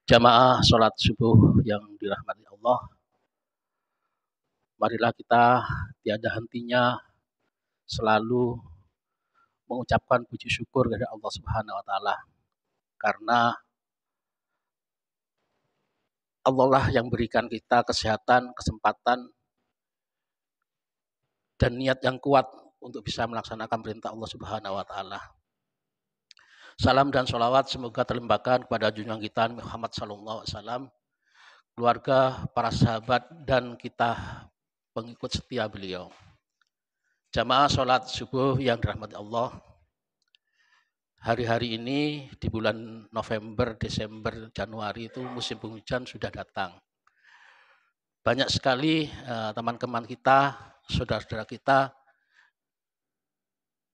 Jamaah sholat subuh yang dirahmati Allah, marilah kita tiada hentinya selalu mengucapkan puji syukur kepada Allah Subhanahu wa taala, karena Allah lah yang berikan kita kesehatan, kesempatan dan niat yang kuat untuk bisa melaksanakan perintah Allah Subhanahu wa taala. Salam dan sholawat semoga terlimpahkan kepada junjungan kita Muhammad sallallahu alaihi wasallam, keluarga, para sahabat dan kita pengikut setia beliau. Jamaah sholat subuh yang dirahmati Allah, hari-hari ini di bulan November, Desember, Januari itu musim penghujan sudah datang. Banyak sekali teman-teman kita, saudara-saudara kita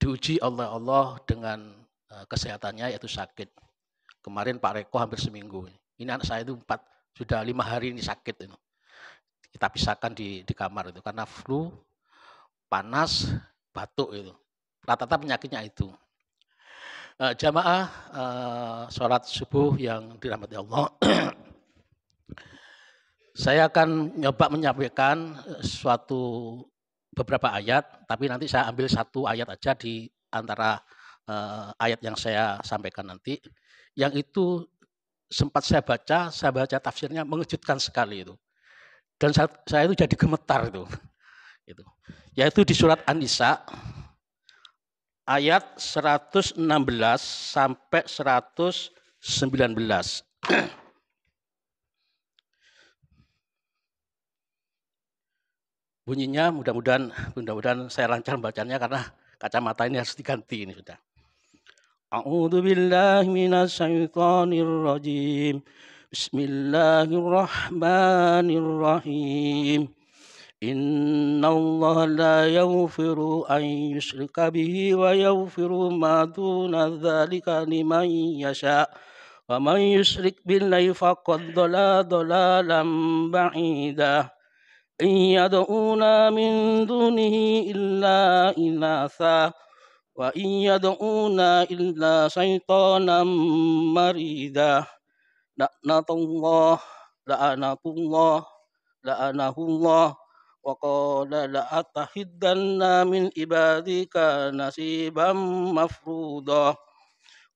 diuji oleh Allah dengan kesehatannya, yaitu sakit. Kemarin Pak Reko hampir seminggu. Ini anak saya itu sudah 5 hari ini sakit itu. Kita pisahkan di kamar itu karena flu, panas, batuk itu. Rata-rata penyakitnya itu. Jamaah sholat subuh yang dirahmati Allah. Saya akan nyoba menyampaikan beberapa ayat, tapi nanti saya ambil satu ayat aja di antara ayat yang saya sampaikan nanti. Yang itu sempat saya baca tafsirnya mengejutkan sekali itu. Dan saya itu jadi gemetar itu. Yaitu di surat An-Nisa ayat 116 sampai 119. Bunyinya mudah-mudahan saya lancar bacanya karena kacamata ini harus diganti ini sudah. A'udzu billahi minasyaitonir rajim. Bismillahirrahmanirrahim. Innallaha la yaghfiru an yushraka bihi wa yaghfiru ma duna dzalika liman yasha. Wa man yusyrik billahi faqad dhalla dhalalan ba'ida. إن يدعونا من دونه إلا إناثا وإن يدعونا إلا شيطانا مريدا لعنة الله وقال لأتخذن من عبادك نصيبا مفروضا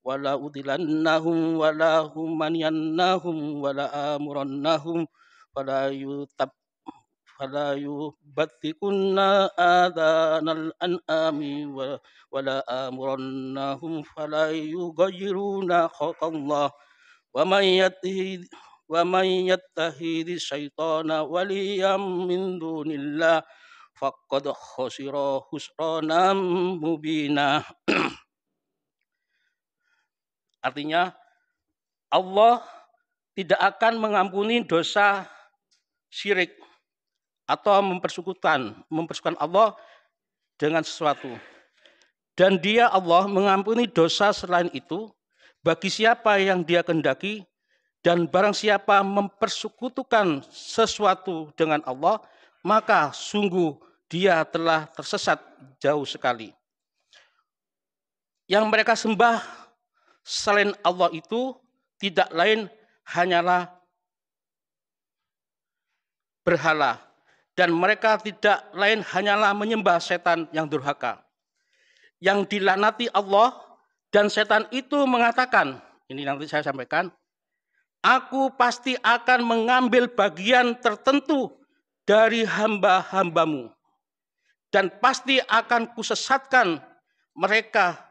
ولا أضلنهم ولا أمنينهم ولا آمرنهم فلا يبتكن آذان الأنعام ولا آمرنهم فلا يغيرون خلق الله ومن يتخذ الشيطان وليا من دون الله فقد خسر خسرانا مبينا. Artinya Allah tidak akan mengampuni dosa syirik atau mempersekutukan Allah dengan sesuatu. Dan dia Allah mengampuni dosa selain itu bagi siapa yang dia kehendaki, dan barang siapa mempersekutukan sesuatu dengan Allah, maka sungguh dia telah tersesat jauh sekali. Yang mereka sembah selain Allah itu tidak lain hanyalah berhala. Dan mereka tidak lain hanyalah menyembah setan yang durhaka. Yang dilaknati Allah, dan setan itu mengatakan, ini nanti saya sampaikan, aku pasti akan mengambil bagian tertentu dari hamba-hambamu. Dan pasti akan kusesatkan mereka,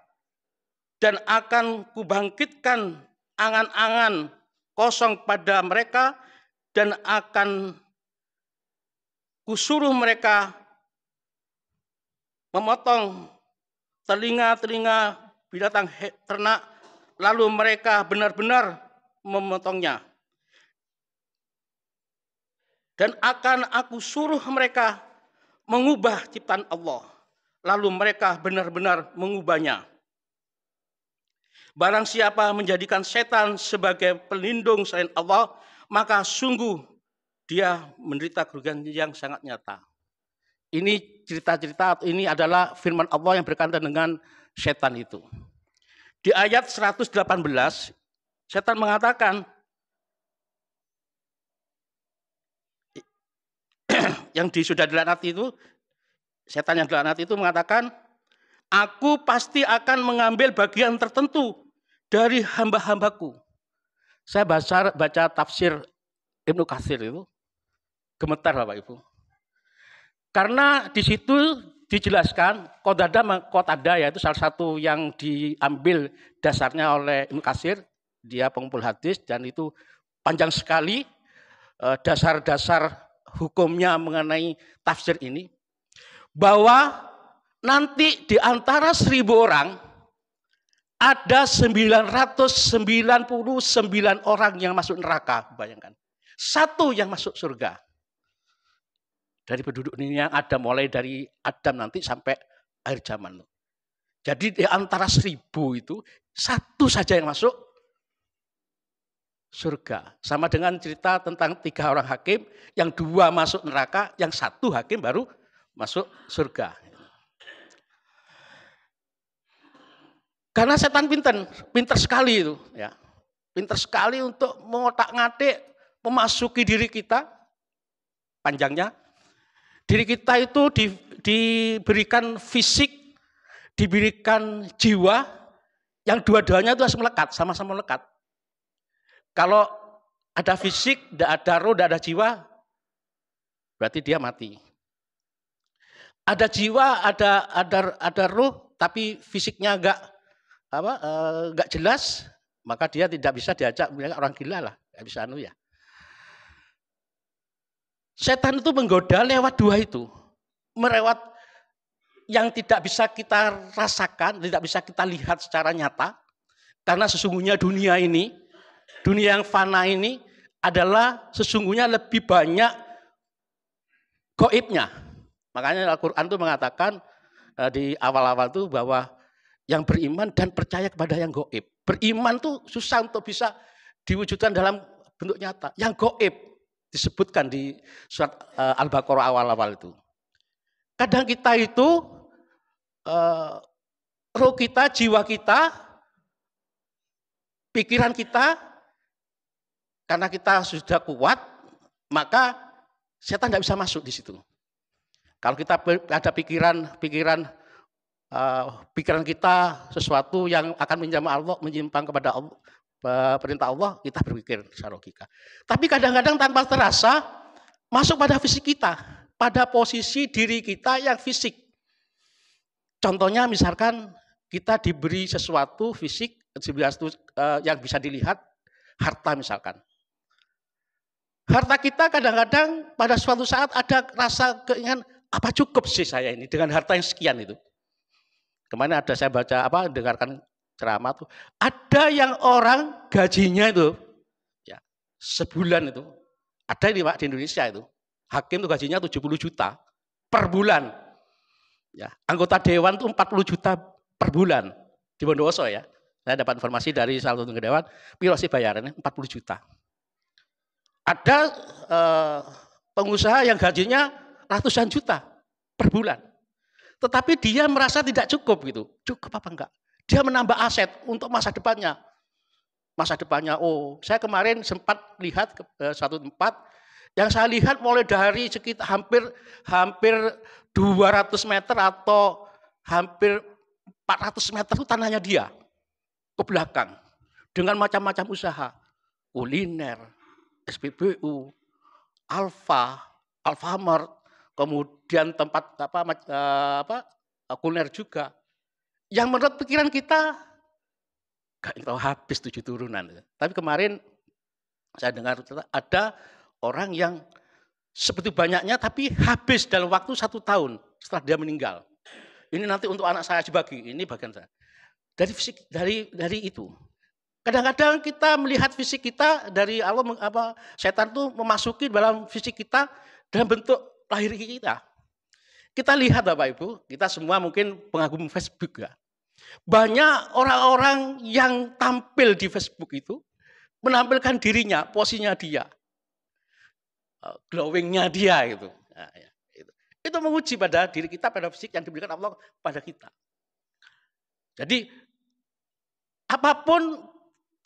dan akan kubangkitkan angan-angan kosong pada mereka, dan akan kusuruh mereka memotong telinga-telinga binatang ternak, lalu mereka benar-benar memotongnya. Dan akan aku suruh mereka mengubah ciptaan Allah, lalu mereka benar-benar mengubahnya. Barang siapa menjadikan setan sebagai pelindung selain Allah, maka sungguh dia menderita kerugian yang sangat nyata. Ini cerita-cerita, ini adalah firman Allah yang berkaitan dengan setan itu. Di ayat 118, setan mengatakan, yang sudah dilaknati itu, setan yang dilaknati itu mengatakan, aku pasti akan mengambil bagian tertentu dari hamba-hambaku. Saya baca tafsir Ibnu Katsir itu, gemetar Bapak Ibu. Karena di situ dijelaskan, Qatadah yaitu salah satu yang diambil dasarnya oleh Ibnu Katsir, dia pengumpul hadis dan itu panjang sekali dasar-dasar hukumnya mengenai tafsir ini, bahwa nanti di antara 1.000 orang ada 999 orang yang masuk neraka, bayangkan. Satu yang masuk surga. Dari penduduk ini yang ada mulai dari Adam nanti sampai akhir zaman. Jadi di antara 1.000 itu satu saja yang masuk surga. Sama dengan cerita tentang 3 orang hakim, yang 2 masuk neraka, yang 1 hakim baru masuk surga. Karena setan pinter sekali itu, ya. Pinter sekali untuk mengotak-ngatik, memasuki diri kita. Panjangnya, diri kita itu diberikan fisik, diberikan jiwa, yang dua-duanya itu harus melekat, sama-sama melekat. Kalau ada fisik, tidak ada roh, tidak ada jiwa, berarti dia mati. Ada jiwa, ada roh, tapi fisiknya enggak jelas, maka dia tidak bisa diajak orang gila lah, enggak bisa ya. Setan itu menggoda lewat 2 itu, melewat yang tidak bisa kita rasakan, tidak bisa kita lihat secara nyata, karena sesungguhnya dunia ini, dunia yang fana ini adalah sesungguhnya lebih banyak gaibnya. Makanya Al-Quran itu mengatakan di awal-awal itu bahwa yang beriman dan percaya kepada yang gaib. Beriman itu susah untuk bisa diwujudkan dalam bentuk nyata. Yang gaib disebutkan di surat Al-Baqarah awal-awal itu. Kadang kita itu, roh kita, jiwa kita, pikiran kita, karena kita sudah kuat, maka setan tidak bisa masuk di situ. Kalau kita ada pikiran kita sesuatu yang akan menyimpang kepada Allah, perintah Allah, kita berpikir secara logika. Tapi kadang-kadang tanpa terasa masuk pada fisik kita, pada posisi diri kita yang fisik. Contohnya misalkan kita diberi sesuatu fisik yang bisa dilihat, harta misalkan. Harta kita kadang-kadang pada suatu saat ada rasa keinginan, apa cukup sih saya ini dengan harta yang sekian itu. Kemarin ada saya dengarkan ceramah tuh, ada yang orang gajinya itu ya sebulan itu, ada di Indonesia itu, hakim itu gajinya 70 juta per bulan. Ya, anggota dewan itu 40 juta per bulan di Bondowoso ya. Saya dapat informasi dari salah satu dewan, piro sih bayarannya 40 juta. Ada pengusaha yang gajinya ratusan juta per bulan. Tetapi dia merasa tidak cukup gitu. Cukup apa enggak? Dia menambah aset untuk masa depannya. Masa depannya, saya kemarin sempat lihat ke suatu tempat, yang saya lihat mulai dari sekitar hampir 200 meter atau hampir 400 meter itu tanahnya dia. Ke belakang. Dengan macam-macam usaha. Kuliner, SPBU, Alfamart, kemudian tempat kuliner juga. Yang menurut pikiran kita gak tahu habis 7 turunan. Tapi kemarin saya dengar ada orang yang seperti banyaknya tapi habis dalam waktu 1 tahun setelah dia meninggal. Ini nanti untuk anak saya dibagi, ini bagian saya. Dari fisik, dari itu. Kadang-kadang kita melihat fisik kita dari Allah, setan itu memasuki dalam fisik kita dalam bentuk lahir kita. Kita lihat Bapak Ibu, kita semua mungkin pengagum Facebook ya. Banyak orang-orang yang tampil di Facebook itu menampilkan dirinya, posisinya dia, glowingnya dia gitu. Nah, ya, itu menguji pada diri kita, pada fisik yang diberikan Allah pada kita. Jadi apapun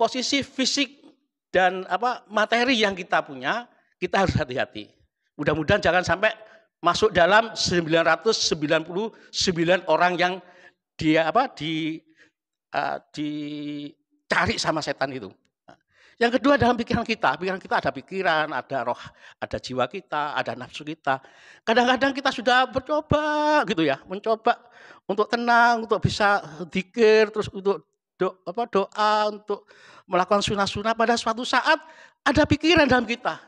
posisi fisik dan materi yang kita punya, kita harus hati-hati. Mudah-mudahan jangan sampai masuk dalam 999 orang yang dicari sama setan itu. Yang kedua dalam pikiran kita ada pikiran, ada roh, ada jiwa kita, ada nafsu kita. Kadang-kadang kita sudah mencoba gitu ya, mencoba untuk tenang, untuk bisa dzikir, terus untuk doa, untuk melakukan sunah-sunah. Pada suatu saat ada pikiran dalam kita.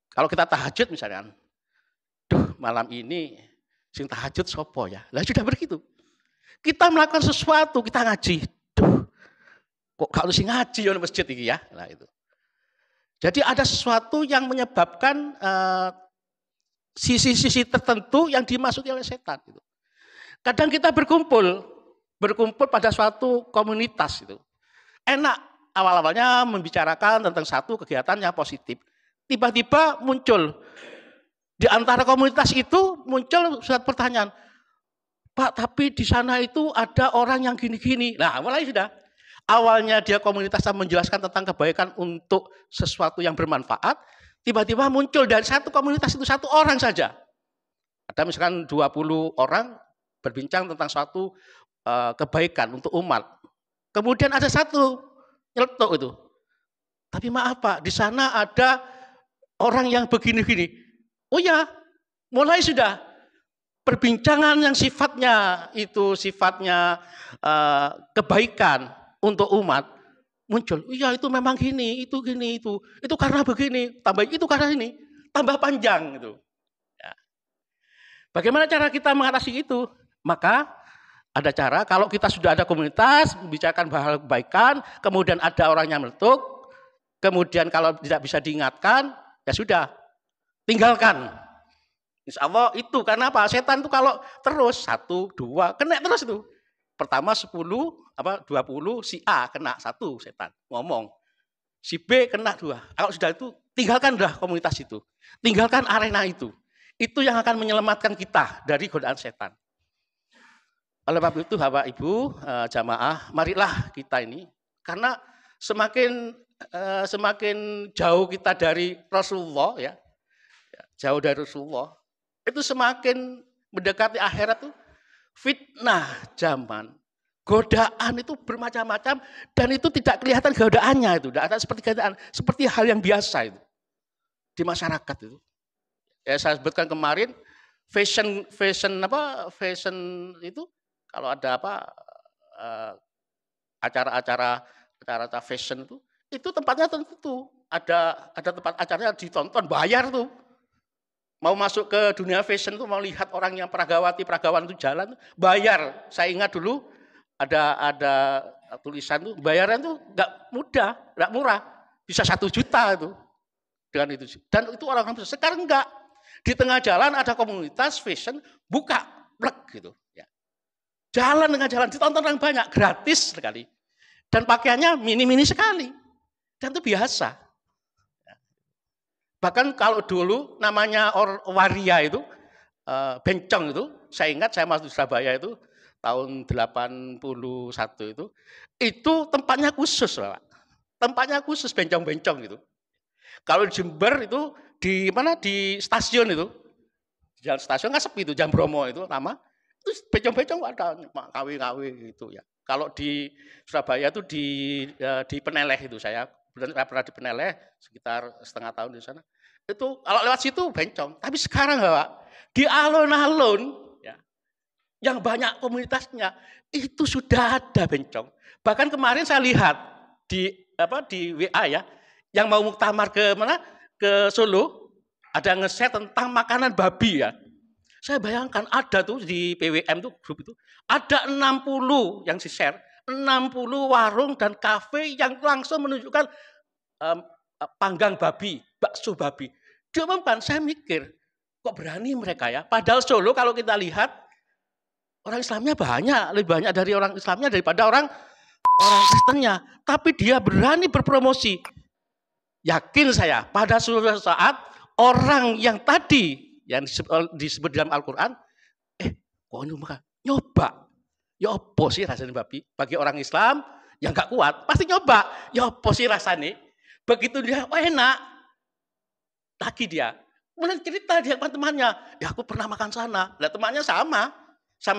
Kalau kita tahajud misalnya, duh malam ini sing tahajud sopo ya. Lah sudah begitu. Kita melakukan sesuatu, kita ngaji. Duh, kok kalau sing ngaji ya masjid iki ya. Nah itu. Jadi ada sesuatu yang menyebabkan sisi-sisi tertentu yang dimasuki oleh setan gitu. Kadang kita berkumpul pada suatu komunitas itu. Enak awal-awalnya membicarakan tentang satu kegiatan yang positif. Tiba-tiba muncul di antara komunitas itu muncul suatu pertanyaan, Pak, tapi di sana itu ada orang yang gini-gini. Nah, mulai sudah. Awalnya dia komunitas menjelaskan tentang kebaikan untuk sesuatu yang bermanfaat, tiba-tiba muncul dari satu komunitas itu satu orang saja. Ada misalkan 20 orang berbincang tentang suatu kebaikan untuk umat. Kemudian ada satu nyeletuk itu. Tapi maaf Pak, di sana ada orang yang begini-gini. Oh ya, mulai sudah perbincangan yang sifatnya kebaikan untuk umat muncul. Iya itu memang gini, itu karena begini, tambah itu karena ini, tambah panjang gitu. Ya. Bagaimana cara kita mengatasi itu? Maka ada cara, kalau kita sudah ada komunitas, membicarakan hal kebaikan, kemudian ada orang yang meletuk, kemudian kalau tidak bisa diingatkan, ya sudah, tinggalkan. Insya Allah itu, karena apa? Setan itu kalau terus, 1, 2, kena terus itu. Pertama 10, 20, si A kena 1 setan, ngomong. Si B kena 2. Kalau sudah itu, tinggalkan dah komunitas itu. Tinggalkan arena itu. Itu yang akan menyelamatkan kita dari godaan setan. Oleh sebab itu Bapak Ibu jamaah, marilah kita ini karena semakin jauh kita dari Rasulullah ya, jauh dari Rasulullah, itu semakin mendekati akhirat tuh fitnah zaman, godaan itu bermacam-macam dan itu tidak kelihatan godaannya itu, tidak ada seperti hal yang biasa itu di masyarakat itu. Ya saya sebutkan kemarin fashion itu. Kalau ada acara-acara fashion itu tempatnya tentu ada tempat acaranya ditonton bayar tuh. Mau masuk ke dunia fashion tuh mau lihat orang yang peragawan itu jalan bayar. Saya ingat dulu ada tulisan tuh bayaran tuh nggak mudah, nggak murah, bisa 1 juta itu dengan itu. Dan itu orang sekarang enggak. Di tengah jalan ada komunitas fashion buka plek gitu. Jalan dengan jalan, ditonton orang banyak, gratis sekali. Dan pakaiannya mini-mini sekali. Dan itu biasa. Bahkan kalau dulu namanya waria itu, bencong itu, saya ingat saya masuk di Surabaya itu, tahun 81 itu tempatnya khusus Pak. Tempatnya khusus bencong-bencong itu. Kalau di Jember itu, di stasiun itu, di jalan stasiun kan sepi itu, Jam Bromo itu nama. Terus becong-becong ada kawi-kawi gitu ya. Kalau di Surabaya itu di Peneleh itu saya pernah di Peneleh sekitar setengah tahun di sana. Itu kalau lewat situ bencong. Tapi sekarang Pak, di alun-alun ya, yang banyak komunitasnya itu sudah ada bencong. Bahkan kemarin saya lihat di WA ya, yang mau muktamar ke Solo ada nge-share tentang makanan babi ya. Saya bayangkan ada tuh di PWM tuh grup itu, ada 60 yang di-share, 60 warung dan kafe yang langsung menunjukkan panggang babi, bakso babi. Diumumkan, saya mikir, kok berani mereka ya? Padahal Solo kalau kita lihat, orang Islamnya banyak, lebih banyak dari orang Islamnya daripada orang Kristennya. Tapi dia berani berpromosi. Yakin saya, pada suatu saat orang yang tadi yang disebut dalam Al-Quran, kok ini nyoba, ya apa sih rasanya babi? Bagi orang Islam yang gak kuat, pasti nyoba, ya apa sih rasanya? Begitu dia, enak, lagi dia, Kemudian cerita dia ke temannya, ya aku pernah makan sana. Lah temannya sama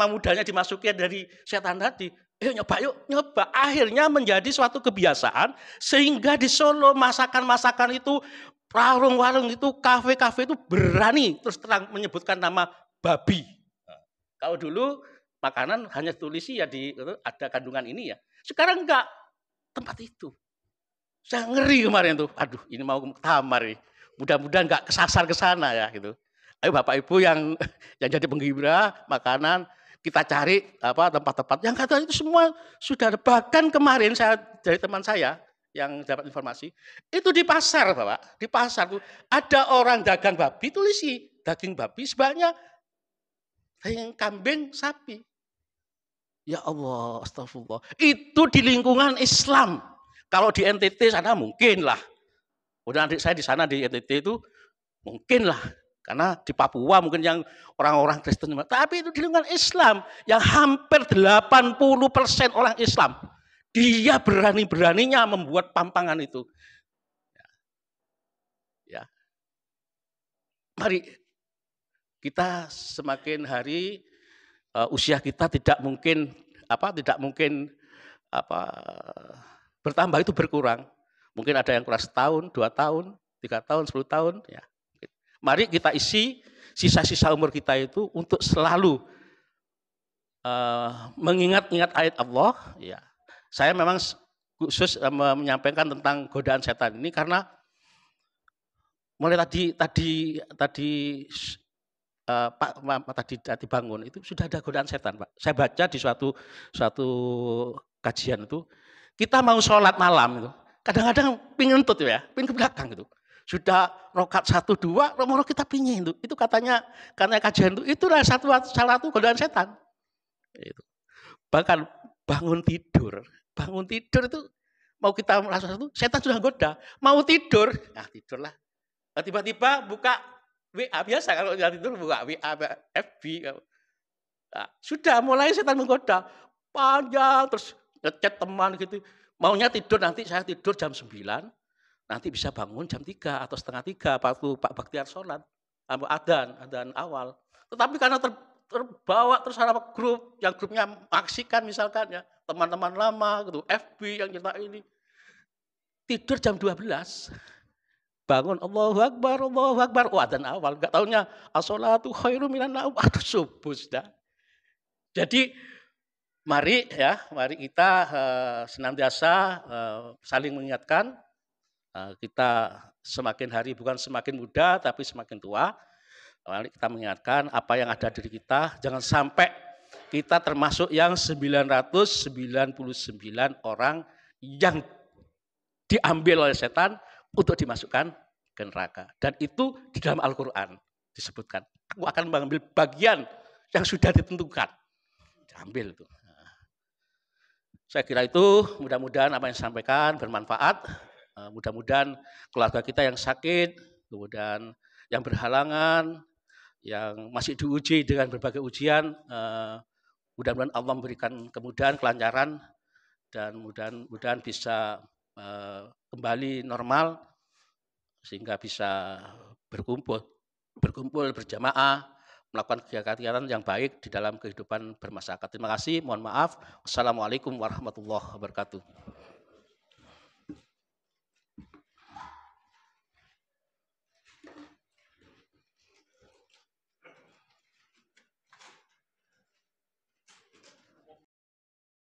mudanya dimasukin dari setan tadi. Yuk nyoba. Akhirnya menjadi suatu kebiasaan sehingga di Solo masakan-masakan itu, warung-warung itu, kafe-kafe itu berani terus terang menyebutkan nama babi. Kalau dulu makanan hanya tulisi ya ada kandungan ini ya. Sekarang enggak, tempat itu. Saya ngeri kemarin tuh. Aduh, ini mau ke kamar nih. Mudah-mudahan enggak kesasar ke sana ya gitu. Ayo Bapak Ibu yang jadi penggibra makanan, kita cari tempat-tempat yang kata itu semua sudah ada. Bahkan kemarin saya dari teman saya yang dapat informasi, itu di pasar Bapak, di pasar tuh ada orang dagang babi, tulisi daging babi sebanyak daging kambing, sapi. Ya Allah, astagfirullah. Itu di lingkungan Islam. Kalau di NTT sana mungkin lah. Udah adik saya di sana di NTT itu mungkin lah. Karena di Papua mungkin yang orang-orang Kristen. Tapi itu di lingkungan Islam. Yang hampir 80% orang Islam. Dia berani-beraninya membuat pampangan itu. Ya. Mari kita semakin hari usia kita tidak mungkin bertambah, itu berkurang. Mungkin ada yang kurang setahun, 2 tahun, 3 tahun, 10 tahun. Ya. Mari kita isi sisa-sisa umur kita itu untuk selalu mengingat-ingat ayat Allah. Ya. Saya memang khusus menyampaikan tentang godaan setan ini karena mulai tadi bangun itu sudah ada godaan setan, Pak. Saya baca di suatu kajian itu, kita mau sholat malam itu, kadang-kadang pingin ngentut ya, pingin ke belakang gitu. Sudah rokat 1, 2, nomor kita pingin itu. Itu katanya kajian itu, itulah salah satu godaan setan. Itu. Bahkan bangun tidur itu mau kita merasa satu, setan sudah goda. Mau tidur, tidurlah. Tiba-tiba buka WA biasa, kalau tidur buka WA, FB. Nah, sudah mulai setan menggoda. Panjang terus ngechat teman gitu. Maunya tidur, nanti saya tidur jam 9. Nanti bisa bangun jam 3 atau setengah 3 waktu Pak Baktiar sholat. Adzan awal. Tetapi karena terbawa terus ada grup, yang grupnya maksikan misalkan ya, teman-teman lama gitu, FB yang cerita ini. Tidur jam 12. Bangun Allahu Akbar. Adzan awal. Enggak taunya as-sholatu khairum minan naum. Aduh, subuh sudah. Jadi mari kita senantiasa saling mengingatkan. Kita semakin hari bukan semakin muda tapi semakin tua. Mari kita mengingatkan apa yang ada di diri kita. Jangan sampai kita termasuk yang 999 orang yang diambil oleh setan untuk dimasukkan ke neraka. Dan itu di dalam Al-Quran disebutkan. Aku akan mengambil bagian yang sudah ditentukan. Diambil itu. Saya kira itu mudah-mudahan apa yang saya sampaikan bermanfaat. Mudah-mudahan keluarga kita yang sakit, kemudian yang berhalangan, yang masih diuji dengan berbagai ujian, mudah-mudahan Allah memberikan kemudahan, kelancaran, dan mudah-mudahan bisa kembali normal sehingga bisa berkumpul berjamaah, melakukan kegiatan yang baik di dalam kehidupan bermasyarakat. Terima kasih, mohon maaf. Wassalamualaikum warahmatullahi wabarakatuh.